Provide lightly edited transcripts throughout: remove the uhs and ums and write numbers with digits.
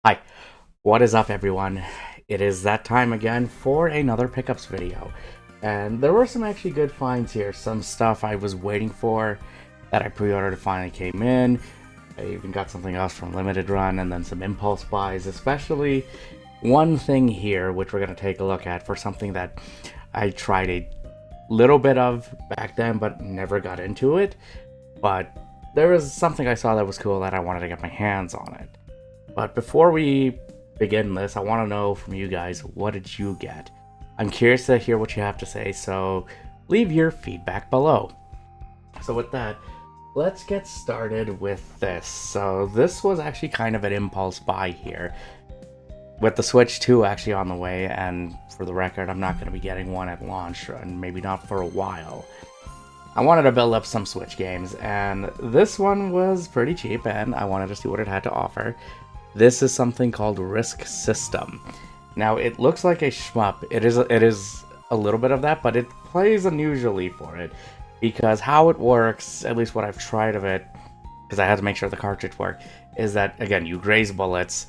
Hi, what is up everyone? It is that time again for another pickups video. And there were some actually good finds here. Some stuff I was waiting for that I pre-ordered finally came in. I even got something else from Limited Run and then some impulse buys, especially one thing here which we're going to take a look at for something that I tried a little bit of back then but never got into it. But there was something I saw that was cool that I wanted to get my hands on it. But before we begin this, I want to know from you guys, what did you get? I'm curious to hear what you have to say, so leave your feedback below. So with that, let's get started with this. So this was actually kind of an impulse buy here, with the Switch 2 actually on the way, and for the record, I'm not going to be getting one at launch, and maybe not for a while. I wanted to build up some Switch games, and this one was pretty cheap, and I wanted to see what it had to offer. This is something called Risk System. Now, it looks like a shmup. It is a little bit of that, but it plays unusually for it. Because how it works, at least what I've tried of it, because I had to make sure the cartridge worked, is that, again, you graze bullets,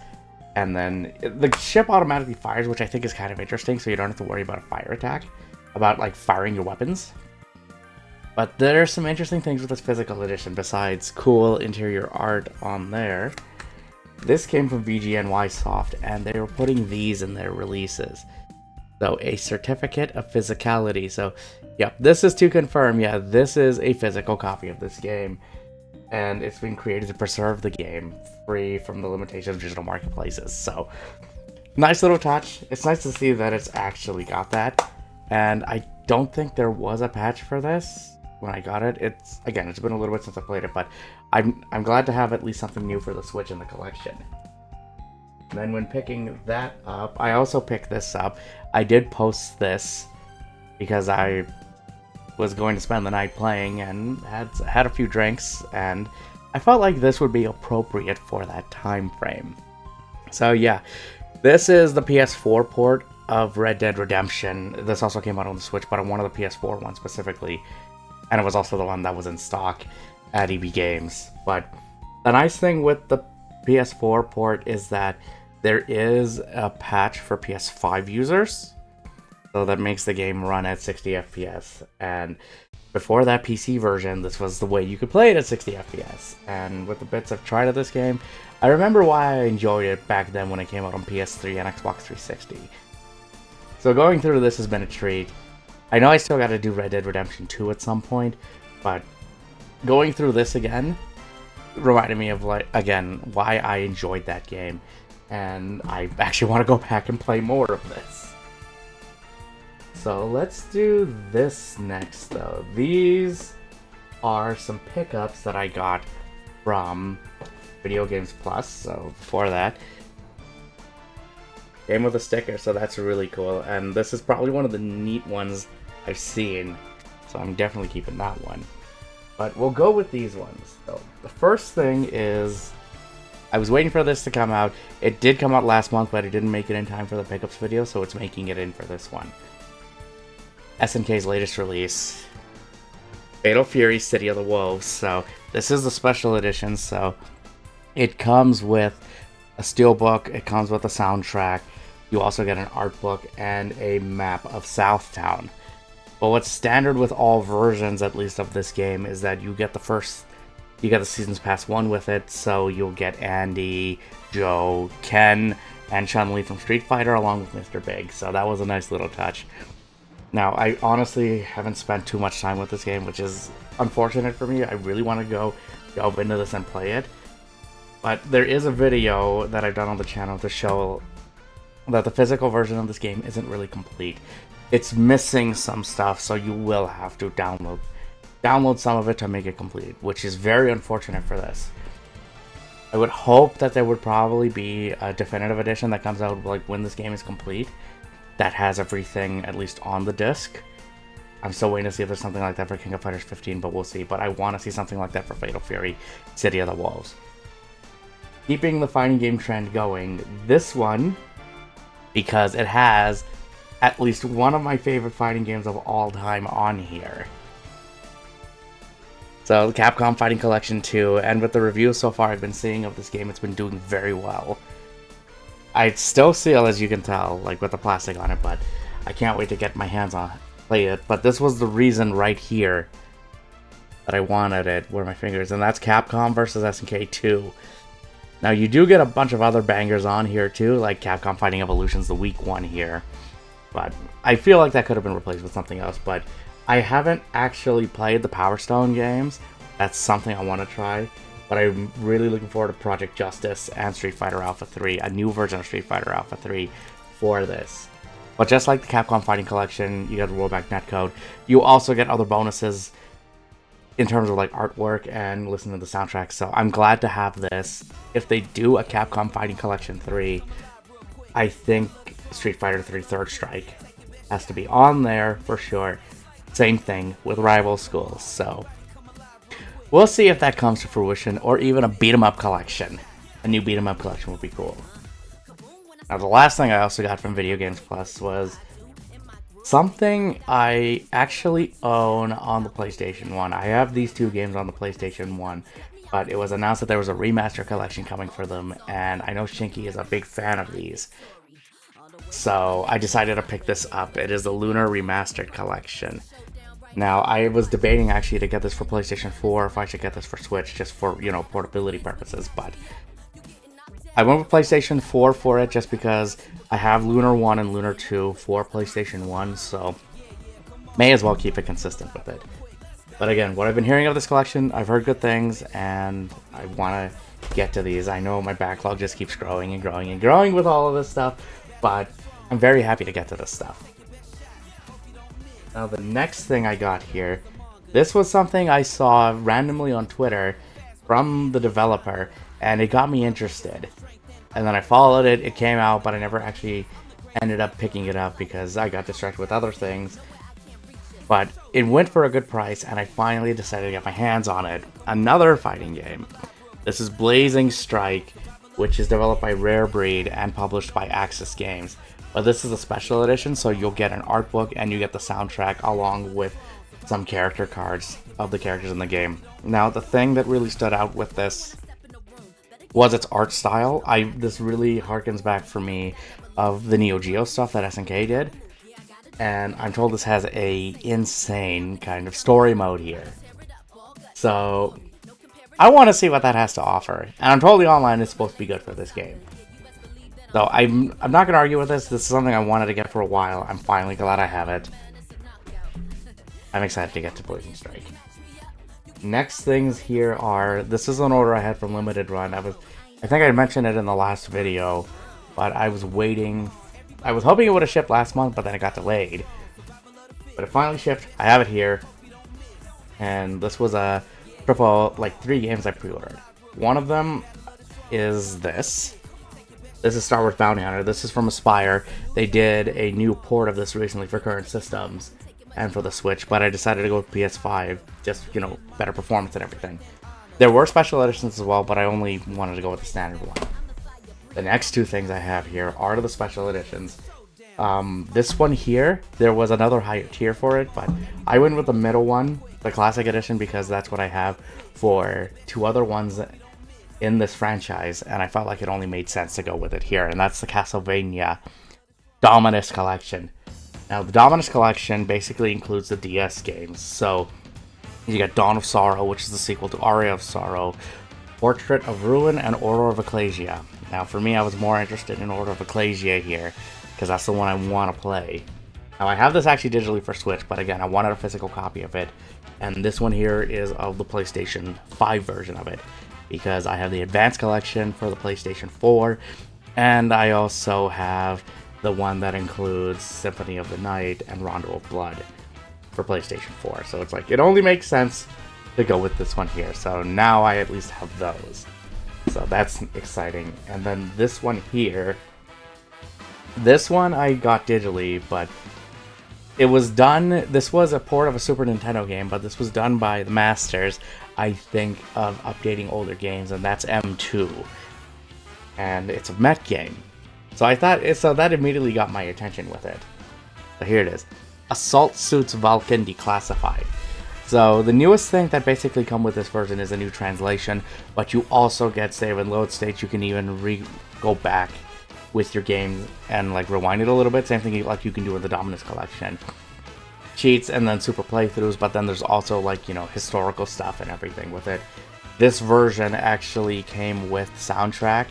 and then the ship automatically fires, which I think is kind of interesting, so you don't have to worry about a fire attack, about, like, firing your weapons. But there are some interesting things with this physical edition, besides cool interior art on there. This came from VGNY Soft, and they were putting these in their releases. So, a certificate of physicality. So, yep, this is to confirm, yeah, this is a physical copy of this game. And it's been created to preserve the game, free from the limitations of digital marketplaces. So, nice little touch. It's nice to see that it's actually got that. And I don't think there was a patch for this when I got it. It's been a little bit since I played it, but I'm glad to have at least something new for the Switch in the collection. And then when picking that up, I also picked this up. I did post because I was going to spend the night playing and had a few drinks, and I felt like this would be appropriate for that time frame. So yeah, this is the PS4 port of Red Dead Redemption. This also came out on the Switch, but on one of the PS4 ones specifically. And it was also the one that was in stock at EB Games. But the nice thing with the PS4 port is that there is a patch for PS5 users. So that makes the game run at 60 FPS. And before that PC version, this was the way you could play it at 60 FPS. And with the bits I've tried of this game, I remember why I enjoyed it back then when it came out on PS3 and Xbox 360. So going through this has been a treat. I know I still got to do Red Dead Redemption 2 at some point, but going through this again reminded me of, like, again, why I enjoyed that game, and I actually want to go back and play more of this. So let's do this next, though. These are some pickups that I got from Video Games Plus, so before that. Came with a sticker, so that's really cool, and this is probably one of the neat ones I've seen, so I'm definitely keeping that one. But we'll go with these ones. So the first thing is, I was waiting for this to come out. It did come out last month, but it didn't make it in time for the pickups video, so it's making it in for this one. SNK's latest release, Fatal Fury City of the Wolves. So this is the special edition, so it comes with a steelbook, it comes with a soundtrack. You also get an art book and a map of Southtown. But what's standard with all versions, at least of this game, is that you get the Seasons Pass 1 with it, so you'll get Andy, Joe, Ken, and Chun-Li from Street Fighter along with Mr. Big, so that was a nice little touch. Now, I honestly haven't spent too much time with this game, which is unfortunate for me. I really want to go delve into this and play it. But there is a video that I've done on the channel to show that the physical version of this game isn't really complete. It's missing some stuff, so you will have to download some of it to make it complete, which is very unfortunate for this. I would hope that there would probably be a definitive edition that comes out like when this game is complete, that has everything at least on the disc. I'm still waiting to see if there's something like that for King of Fighters 15, but we'll see. But I want to see something like that for Fatal Fury City of the Wolves. Keeping the fighting game trend going, this one, because it has at least one of my favorite fighting games of all time on here. So, Capcom Fighting Collection 2, and with the reviews so far I've been seeing of this game, it's been doing very well. It's still sealed, as you can tell, like with the plastic on it, but I can't wait to get my hands on it, play it. But this was the reason right here that I wanted it, where my fingers, and that's Capcom versus SNK 2. Now you do get a bunch of other bangers on here too, like Capcom Fighting Evolution's the weak one here. But I feel like that could have been replaced with something else, but I haven't actually played the Power Stone games. That's something I want to try. But I'm really looking forward to Project Justice and Street Fighter Alpha 3, a new version of Street Fighter Alpha 3 for this. But just like the Capcom Fighting Collection, you get the rollback netcode. You also get other bonuses in terms of like artwork and listening to the soundtrack. So I'm glad to have this. If they do a Capcom Fighting Collection 3, I think Street Fighter 3 Third Strike has to be on there for sure. Same thing with Rival Schools. So we'll see if that comes to fruition, or even a beat 'em up collection. A new beat 'em up collection would be cool. Now the last thing I also got from Video Games Plus was something I actually own on the PlayStation 1. I have these two games on the PlayStation 1, but it was announced that there was a remaster collection coming for them, and I know Shinky is a big fan of these. So I decided to pick this up. It is the Lunar Remastered Collection. Now, I was debating actually to get this for PlayStation 4, or if I should get this for Switch, just for, you know, portability purposes, but I went with PlayStation 4 for it just because I have Lunar 1 and Lunar 2 for PlayStation 1, so may as well keep it consistent with it. But again, what I've been hearing of this collection, I've heard good things, and I want to get to these. I know my backlog just keeps growing and growing and growing with all of this stuff, but I'm very happy to get to this stuff. Now the next thing I got here, this was something I saw randomly on Twitter from the developer, and it got me interested. And then I followed it, it came out, but I never actually ended up picking it up because I got distracted with other things. But it went for a good price, and I finally decided to get my hands on it. Another fighting game. This is Blazing Strike, which is developed by Rare Breed and published by Axis Games. But this is a special edition, so you'll get an art book and you get the soundtrack along with some character cards of the characters in the game. Now, the thing that really stood out with this was its art style. This really harkens back for me of the Neo Geo stuff that SNK did. And I'm told this has a insane kind of story mode here. So I want to see what that has to offer. And I'm told the online is supposed to be good for this game. So I'm not going to argue with this. This is something I wanted to get for a while. I'm finally glad I have it. I'm excited to get to Blazing Strike. Next things here are, this is an order I had from Limited Run. I think I mentioned it in the last video, but I was waiting. I was hoping it would have shipped last month, but then it got delayed. But it finally shipped. I have it here. And this was a triple, like 3 games I pre-ordered. One of them is this. This is Star Wars Bounty Hunter. This is from Aspyr. They did a new port of this recently for current systems and for the Switch, but I decided to go with PS5, just, you know, better performance and everything. There were special editions as well, but I only wanted to go with the standard one. The next 2 things I have here are the special editions. This one here, there was another higher tier for it, but I went with the middle one, the classic edition, because that's what I have for 2 other ones in this franchise, and I felt like it only made sense to go with it here, and that's the Castlevania Dominus Collection. Now, the Dominus Collection basically includes the DS games, so you get Dawn of Sorrow, which is the sequel to Aria of Sorrow, Portrait of Ruin, and Order of Ecclesia. Now, for me, I was more interested in Order of Ecclesia here, because that's the one I want to play. Now, I have this actually digitally for Switch, but again, I wanted a physical copy of it, and this one here is of the PlayStation 5 version of it, because I have the Advanced Collection for the PlayStation 4, and I also have the one that includes Symphony of the Night and Rondo of Blood for PlayStation 4. So it's like, it only makes sense to go with this one here. So now I at least have those. So that's exciting. And then this one here, this one I got digitally, but it was done, this was a port of a Super Nintendo game, but this was done by the masters, I think, of updating older games, and that's M2. And it's a mech game. So I thought, so that immediately got my attention with it. So here it is. Assault Suits Vulcan Declassified. So the newest thing that basically come with this version is a new translation, but you also get save and load states. You can even go back with your game and like rewind it a little bit. Same thing like you can do with the Dominus Collection. Cheats and then super playthroughs, but then there's also like, you know, historical stuff and everything with it. This version actually came with soundtrack,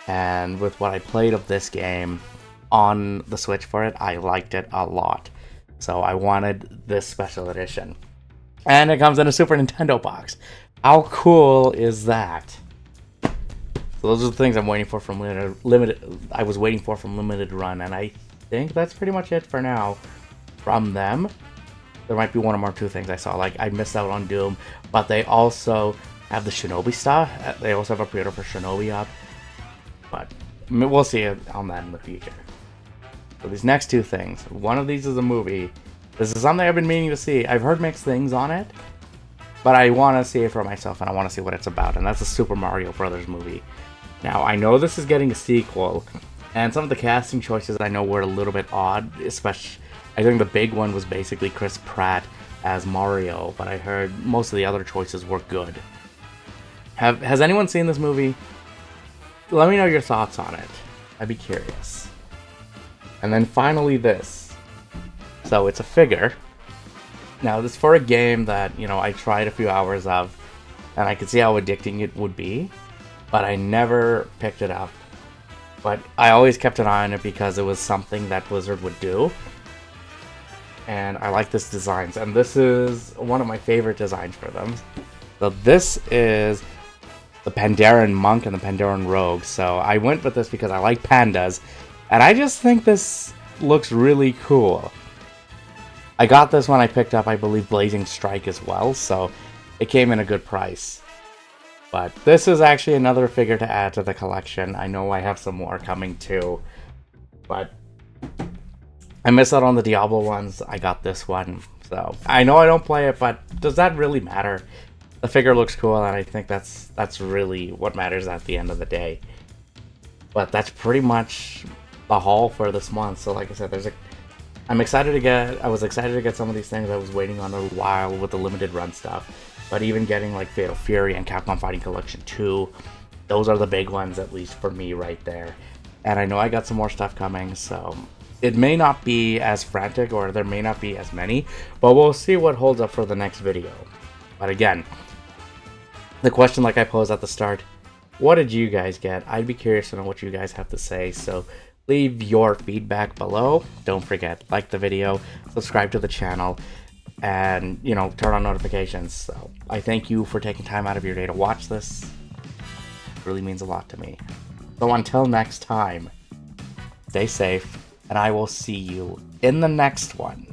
and with what I played of this game on the Switch for it, I liked it a lot. So I wanted this special edition. And it comes in a Super Nintendo box. How cool is that? So those are the things I'm waiting for from Limited Run, and I think that's pretty much it for now from them. There might be one or more two things I saw. Like, I missed out on Doom, but they also have the Shinobi stuff. They also have a pre-order for Shinobi up. But we'll see on that in the future. So these next two things. One of these is a movie. This is something I've been meaning to see. I've heard mixed things on it, but I want to see it for myself, and I want to see what it's about. And that's a Super Mario Brothers movie. Now, I know this is getting a sequel, and some of the casting choices I know were a little bit odd, especially, I think the big one was basically Chris Pratt as Mario, but I heard most of the other choices were good. Has anyone seen this movie? Let me know your thoughts on it. I'd be curious. And then finally this. So it's a figure. Now this is for a game that, you know, I tried a few hours of, and I could see how addicting it would be, but I never picked it up. But I always kept an eye on it because it was something that Blizzard would do. And I like this designs, and this is one of my favorite designs for them. So this is the Pandaren Monk and the Pandaren Rogue. So I went with this because I like pandas, and I just think this looks really cool. I got this when I picked up, I believe, Blazing Strike as well, so it came in a good price. But this is actually another figure to add to the collection. I know I have some more coming too, but I missed out on the Diablo ones. I got this one, so I know I don't play it, but does that really matter? The figure looks cool, and I think that's really what matters at the end of the day. But that's pretty much the haul for this month. So like I said, I was excited to get some of these things I was waiting on a while with the limited run stuff. But even getting like Fatal Fury and Capcom Fighting Collection 2, those are the big ones, at least for me right there. And I know I got some more stuff coming, so it may not be as frantic, or there may not be as many, but we'll see what holds up for the next video. But again, the question like I posed at the start, what did you guys get? I'd be curious to know what you guys have to say, so leave your feedback below. Don't forget, like the video, subscribe to the channel, and, you know, turn on notifications. So I thank you for taking time out of your day to watch this. It really means a lot to me. So until next time, stay safe, and I will see you in the next one.